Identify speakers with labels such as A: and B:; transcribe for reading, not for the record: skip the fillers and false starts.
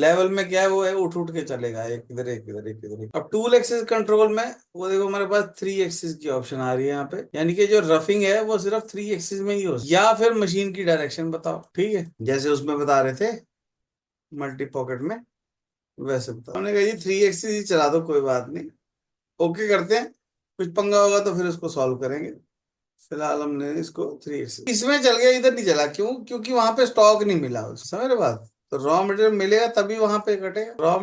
A: Level में क्या है, वो है उठ उठ के चलेगा, एक इधर एक इधर एक इधर एक। अब टूल एक्सिस कंट्रोल में वो देखो हमारे पास 3 एक्सिस की ऑप्शन आ रही है यहाँ पे, यानी कि जो रफिंग है वो सिर्फ 3 एक्सिस में ही हो, या फिर मशीन की डायरेक्शन बताओ। ठीक है, जैसे उसमें बता रहे थे मल्टी पॉकेट में, वैसे बताओ। हमने कहा जी 3 एक्सिस ही चला दो, कोई बात नहीं, ओके करते हैं। कुछ पंगा होगा तो फिर उसको सॉल्व करेंगे। फिलहाल हमने इसको 3 एक्सिस इसमें चल गया, इधर नहीं चला। क्यों? क्योंकि वहां पे स्टॉक नहीं मिला, समझ रहे बात। तो रॉ मटेरियल मिलेगा तभी वहां पे कटेगा। रॉ